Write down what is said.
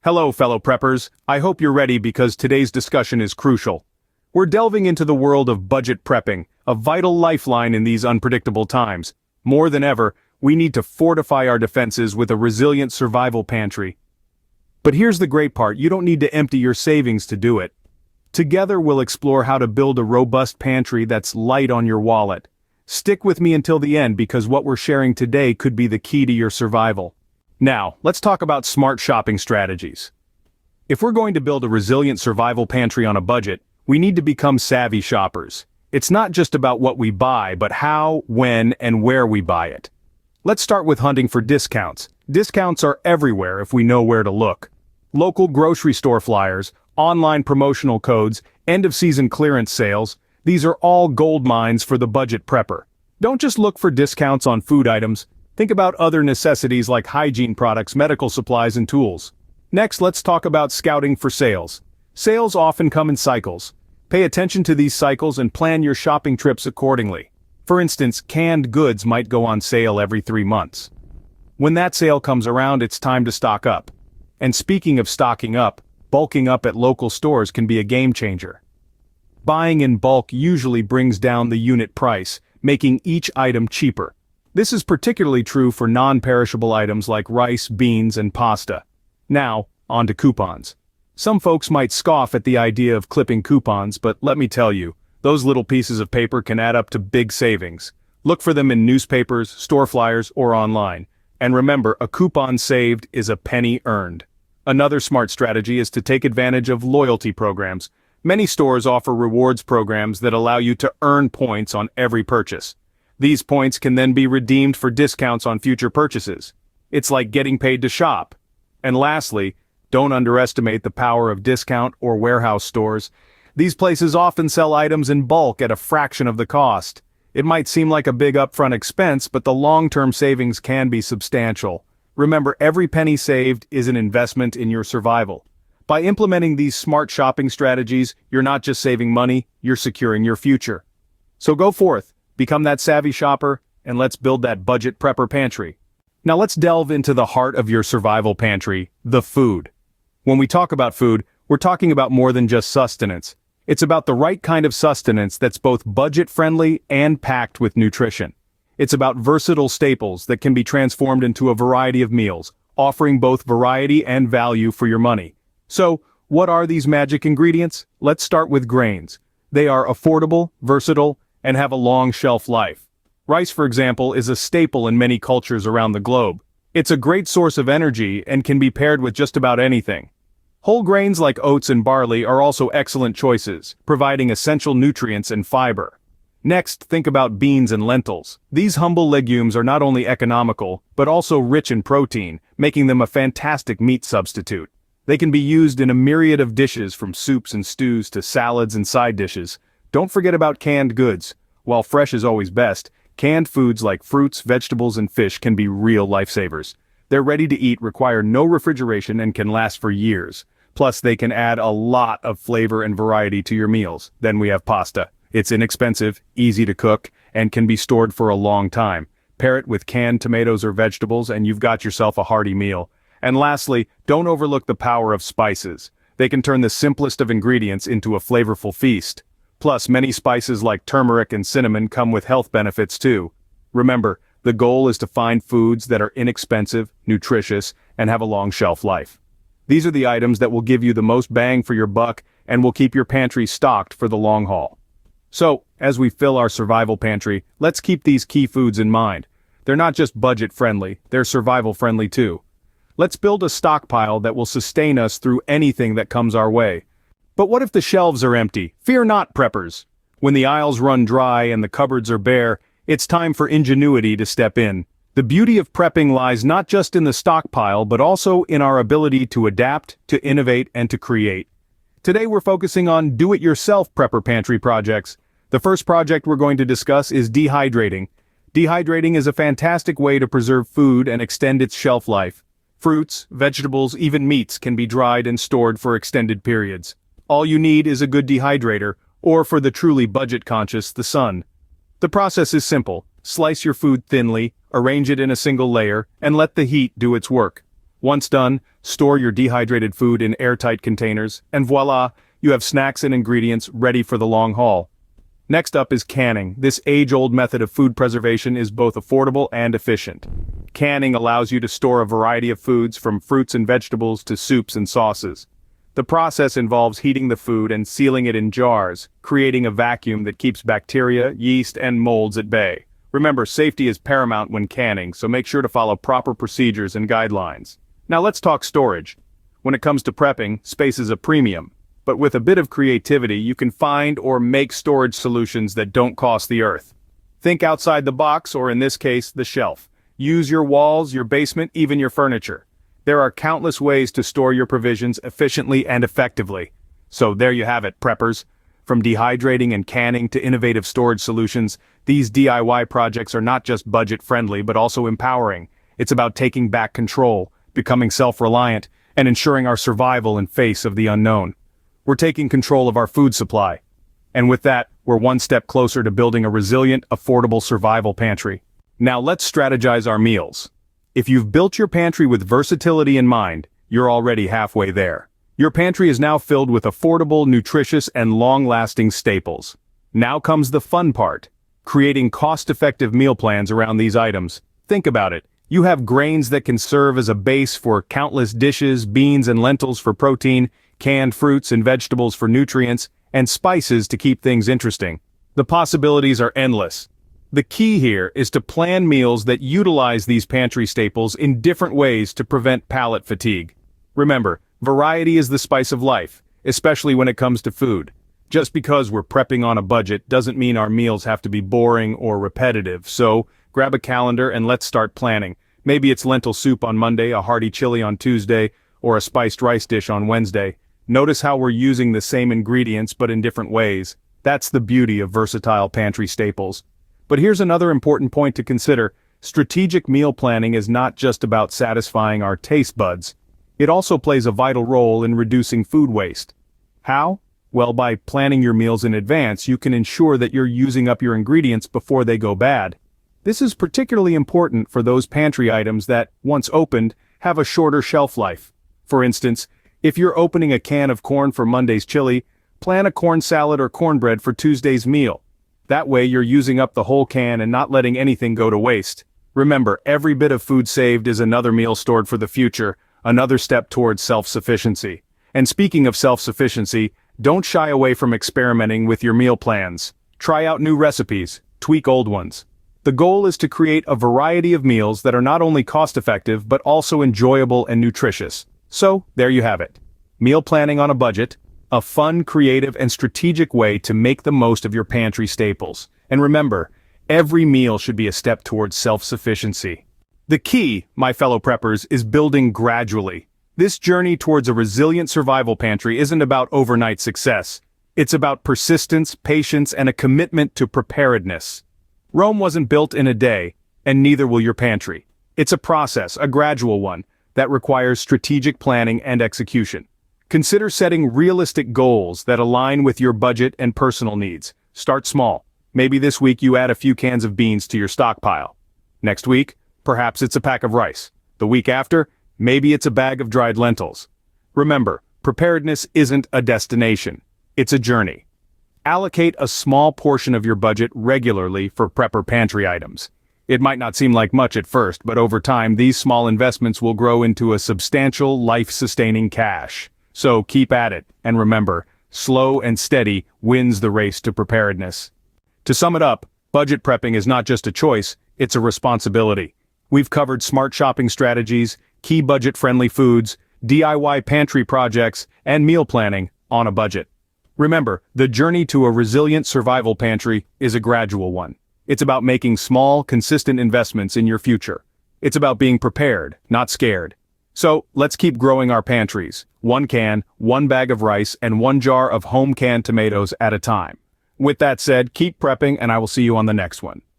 Hello, fellow preppers. I hope you're ready because today's discussion is crucial. We're delving into the world of budget prepping, a vital lifeline in these unpredictable times. More than ever, we need to fortify our defenses with a resilient survival pantry. But here's the great part, you don't need to empty your savings to do it. Together we'll explore how to build a robust pantry that's light on your wallet. Stick with me until the end because what we're sharing today could be the key to your survival. Now, let's talk about smart shopping strategies. If we're going to build a resilient survival pantry on a budget, we need to become savvy shoppers. It's not just about what we buy, but how, when, and where we buy it. Let's start with hunting for discounts. Discounts are everywhere if we know where to look. Local grocery store flyers, online promotional codes, end-of-season clearance sales, these are all gold mines for the budget prepper. Don't just look for discounts on food items. Think about other necessities like hygiene products, medical supplies, and tools. Next, let's talk about scouting for sales. Sales often come in cycles. Pay attention to these cycles and plan your shopping trips accordingly. For instance, canned goods might go on sale every 3 months. When that sale comes around, it's time to stock up. And speaking of stocking up, bulking up at local stores can be a game changer. Buying in bulk usually brings down the unit price, making each item cheaper. This is particularly true for non-perishable items like rice, beans, and pasta. Now, on to coupons. Some folks might scoff at the idea of clipping coupons, but let me tell you, those little pieces of paper can add up to big savings. Look for them in newspapers, store flyers, or online. And remember, a coupon saved is a penny earned. Another smart strategy is to take advantage of loyalty programs. Many stores offer rewards programs that allow you to earn points on every purchase. These points can then be redeemed for discounts on future purchases. It's like getting paid to shop. And lastly, don't underestimate the power of discount or warehouse stores. These places often sell items in bulk at a fraction of the cost. It might seem like a big upfront expense, but the long-term savings can be substantial. Remember, every penny saved is an investment in your survival. By implementing these smart shopping strategies, you're not just saving money, you're securing your future. So go forth. Become that savvy shopper, and let's build that budget prepper pantry. Now let's delve into the heart of your survival pantry, the food. When we talk about food, we're talking about more than just sustenance. It's about the right kind of sustenance that's both budget-friendly and packed with nutrition. It's about versatile staples that can be transformed into a variety of meals, offering both variety and value for your money. So, what are these magic ingredients? Let's start with grains. They are affordable, versatile, and have a long shelf life. Rice, for example, is a staple in many cultures around the globe. It's a great source of energy and can be paired with just about anything. Whole grains like oats and barley are also excellent choices, providing essential nutrients and fiber. Next, think about beans and lentils. These humble legumes are not only economical, but also rich in protein, making them a fantastic meat substitute. They can be used in a myriad of dishes from soups and stews to salads and side dishes. Don't forget about canned goods. While fresh is always best, canned foods like fruits, vegetables, and fish can be real lifesavers. They're ready to eat, require no refrigeration, and can last for years. Plus, they can add a lot of flavor and variety to your meals. Then we have pasta. It's inexpensive, easy to cook, and can be stored for a long time. Pair it with canned tomatoes or vegetables, and you've got yourself a hearty meal. And lastly, don't overlook the power of spices. They can turn the simplest of ingredients into a flavorful feast. Plus, many spices like turmeric and cinnamon come with health benefits too. Remember, the goal is to find foods that are inexpensive, nutritious, and have a long shelf life. These are the items that will give you the most bang for your buck and will keep your pantry stocked for the long haul. So, as we fill our survival pantry, let's keep these key foods in mind. They're not just budget-friendly, they're survival-friendly too. Let's build a stockpile that will sustain us through anything that comes our way. But what if the shelves are empty? Fear not, preppers. When the aisles run dry and the cupboards are bare, it's time for ingenuity to step in. The beauty of prepping lies not just in the stockpile, but also in our ability to adapt, to innovate, and to create. Today we're focusing on do-it-yourself prepper pantry projects. The first project we're going to discuss is dehydrating. Dehydrating is a fantastic way to preserve food and extend its shelf life. Fruits, vegetables, even meats can be dried and stored for extended periods. All you need is a good dehydrator, or for the truly budget-conscious, the sun. The process is simple. Slice your food thinly, arrange it in a single layer, and let the heat do its work. Once done, Store your dehydrated food in airtight containers, and voila, you have snacks and ingredients ready for the long haul. Next up is canning. This age-old method of food preservation is both affordable and efficient. Canning allows you to store a variety of foods from fruits and vegetables to soups and sauces. The process involves heating the food and sealing it in jars, creating a vacuum that keeps bacteria, yeast, and molds at bay. Remember, safety is paramount when canning, so make sure to follow proper procedures and guidelines. Now let's talk storage. When it comes to prepping, space is a premium. But with a bit of creativity, you can find or make storage solutions that don't cost the earth. Think outside the box, or in this case, the shelf. Use your walls, your basement, even your furniture. There are countless ways to store your provisions efficiently and effectively. So there you have it, preppers. From dehydrating and canning to innovative storage solutions, these DIY projects are not just budget-friendly but also empowering. It's about taking back control, becoming self-reliant, and ensuring our survival in face of the unknown. We're taking control of our food supply. And with that, we're one step closer to building a resilient, affordable survival pantry. Now let's strategize our meals. If you've built your pantry with versatility in mind, you're already halfway there. Your pantry is now filled with affordable, nutritious, and long-lasting staples. Now comes the fun part, creating cost-effective meal plans around these items. Think about it. You have grains that can serve as a base for countless dishes, beans and lentils for protein, canned fruits and vegetables for nutrients, and spices to keep things interesting. The possibilities are endless. The key here is to plan meals that utilize these pantry staples in different ways to prevent palate fatigue. Remember, variety is the spice of life, especially when it comes to food. Just because we're prepping on a budget doesn't mean our meals have to be boring or repetitive, so grab a calendar and let's start planning. Maybe it's lentil soup on Monday, a hearty chili on Tuesday, or a spiced rice dish on Wednesday. Notice how we're using the same ingredients but in different ways. That's the beauty of versatile pantry staples. But here's another important point to consider. Strategic meal planning is not just about satisfying our taste buds. It also plays a vital role in reducing food waste. How? Well, by planning your meals in advance, you can ensure that you're using up your ingredients before they go bad. This is particularly important for those pantry items that, once opened, have a shorter shelf life. For instance, if you're opening a can of corn for Monday's chili, plan a corn salad or cornbread for Tuesday's meal. That way you're using up the whole can and not letting anything go to waste. Remember, every bit of food saved is another meal stored for the future, another step towards self-sufficiency. And speaking of self-sufficiency, don't shy away from experimenting with your meal plans. Try out new recipes, tweak old ones. The goal is to create a variety of meals that are not only cost-effective but also enjoyable and nutritious. So, there you have it. Meal planning on a budget, a fun, creative, and strategic way to make the most of your pantry staples. And remember, every meal should be a step towards self-sufficiency. The key, my fellow preppers, is building gradually. This journey towards a resilient survival pantry isn't about overnight success. It's about persistence, patience, and a commitment to preparedness. Rome wasn't built in a day, and neither will your pantry. It's a process, a gradual one, that requires strategic planning and execution. Consider setting realistic goals that align with your budget and personal needs. Start small. Maybe this week you add a few cans of beans to your stockpile. Next week, perhaps it's a pack of rice. The week after, maybe it's a bag of dried lentils. Remember, preparedness isn't a destination. It's a journey. Allocate a small portion of your budget regularly for Prepper Pantry items. It might not seem like much at first, but over time these small investments will grow into a substantial, life-sustaining cash. So keep at it, and remember, slow and steady wins the race to preparedness. To sum it up, budget prepping is not just a choice, it's a responsibility. We've covered smart shopping strategies, key budget-friendly foods, DIY pantry projects, and meal planning on a budget. Remember, the journey to a resilient survival pantry is a gradual one. It's about making small, consistent investments in your future. It's about being prepared, not scared. So, let's keep growing our pantries. One can, one bag of rice, and one jar of home canned tomatoes at a time. With that said, keep prepping and I will see you on the next one.